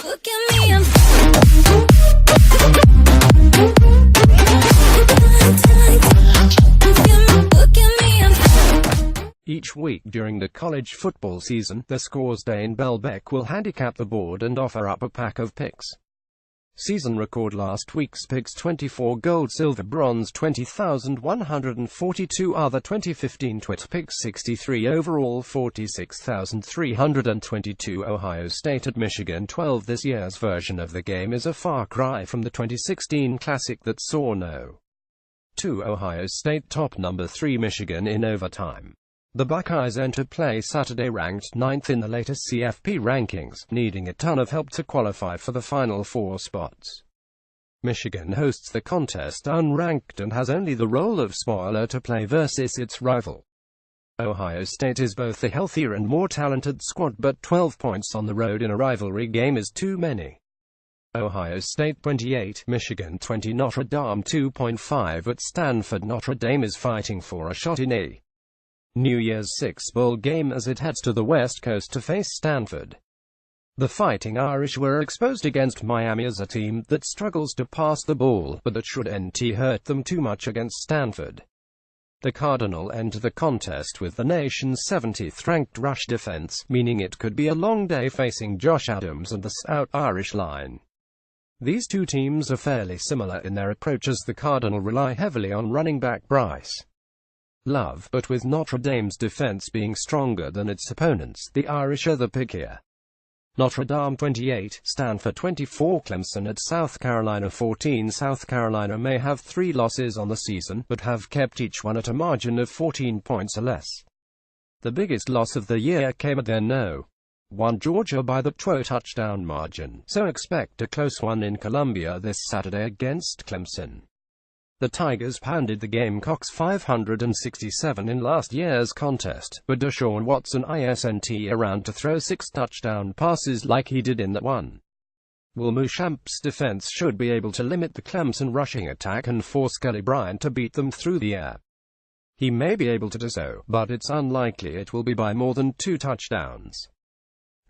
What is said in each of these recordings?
Look at me, I'm Each week during the college football season, the Scores Dane Belbeck will handicap the board and offer up a pack of picks. Season record: last week's picks 24 gold, silver, bronze 20,142, other 2015 twit picks 63, overall 46,322. Ohio State at Michigan 12. This year's version of the game is a far cry from the 2016 Classic that saw no. 2 Ohio State top number 3 Michigan in overtime. The Buckeyes enter play Saturday ranked 9th in the latest CFP rankings, needing a ton of help to qualify for the Final Four spots. Michigan hosts the contest unranked and has only the role of spoiler to play versus its rival. Ohio State is both the healthier and more talented squad, but 12 points on the road in a rivalry game is too many. Ohio State 28, Michigan 20, Notre Dame 2.5 at Stanford. Notre Dame is fighting for a shot in a New Year's Six bowl game as it heads to the West Coast to face Stanford. The Fighting Irish were exposed against Miami as a team that struggles to pass the ball, but that shouldn't hurt them too much against Stanford. The Cardinal enter the contest with the nation's 70th ranked rush defense, meaning it could be a long day facing Josh Adams and the stout Irish line. These two teams are fairly similar in their approach, as the Cardinal rely heavily on running back Bryce Love, but with Notre Dame's defense being stronger than its opponents, the Irish are the pick here. Notre Dame 28, Stanford 24, Clemson at South Carolina 14. South Carolina may have 3 losses on the season, but have kept each one at a margin of 14 points or less. The biggest loss of the year came at their No. 1 Georgia by the 2 touchdown margin, so expect a close one in Columbia this Saturday against Clemson. The Tigers pounded the Gamecocks 567 in last year's contest, but Deshaun Watson isn't around to throw 6 touchdown passes like he did in that one. Will Muschamp's defense should be able to limit the Clemson rushing attack and force Kelly Bryant to beat them through the air. He may be able to do so, but it's unlikely it will be by more than 2 touchdowns.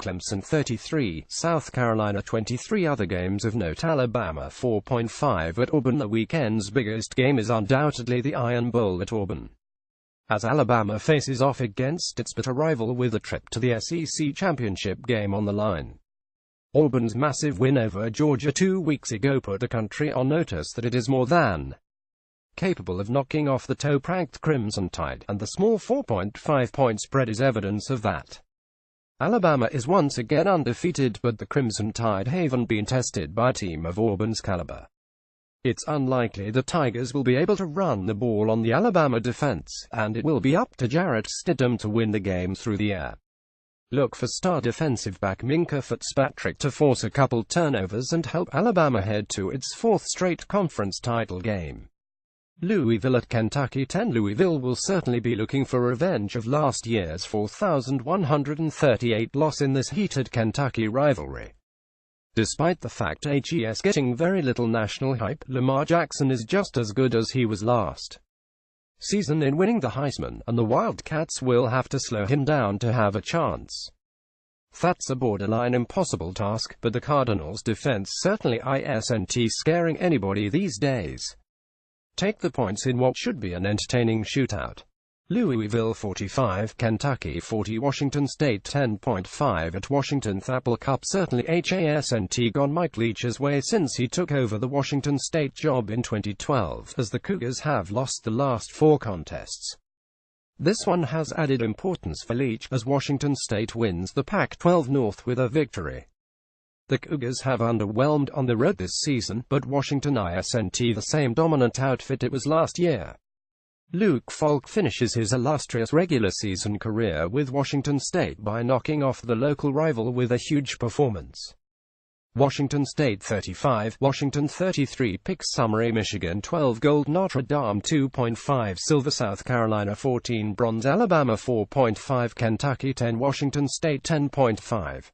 Clemson 33, South Carolina 23. Other games of note: Alabama 4.5 at Auburn. The weekend's biggest game is undoubtedly the Iron Bowl at Auburn, as Alabama faces off against its bitter rival with a trip to the SEC championship game on the line. Auburn's massive win over Georgia 2 weeks ago put the country on notice that it is more than capable of knocking off the top-ranked Crimson Tide, and the small 4.5-point spread is evidence of that. Alabama is once again undefeated, but the Crimson Tide haven't been tested by a team of Auburn's caliber. It's unlikely the Tigers will be able to run the ball on the Alabama defense, and it will be up to Jarrett Stidham to win the game through the air. Look for star defensive back Minkah Fitzpatrick to force a couple turnovers and help Alabama head to its 4th straight conference title game. Louisville at Kentucky 10. Louisville will certainly be looking for revenge of last year's 4,138 loss in this heated Kentucky rivalry. Despite the fact HES getting very little national hype, Lamar Jackson is just as good as he was last season in winning the Heisman, and the Wildcats will have to slow him down to have a chance. That's a borderline impossible task, but the Cardinals' defense certainly isn't scaring anybody these days. Take the points in what should be an entertaining shootout. Louisville 45, Kentucky 40. Washington State 10.5 at Washington. Apple Cup certainly hasn't gone Mike Leach's way since he took over the Washington State job in 2012, as the Cougars have lost the last 4 contests. This one has added importance for Leach, as Washington State wins the Pac-12 North with a victory. The Cougars have underwhelmed on the road this season, but Washington isn't the same dominant outfit it was last year. Luke Falk finishes his illustrious regular season career with Washington State by knocking off the local rival with a huge performance. Washington State 35, Washington 33. Picks summary: Michigan 12 gold, Notre Dame 2.5 silver, South Carolina 14 bronze, Alabama 4.5, Kentucky 10, Washington State 10.5.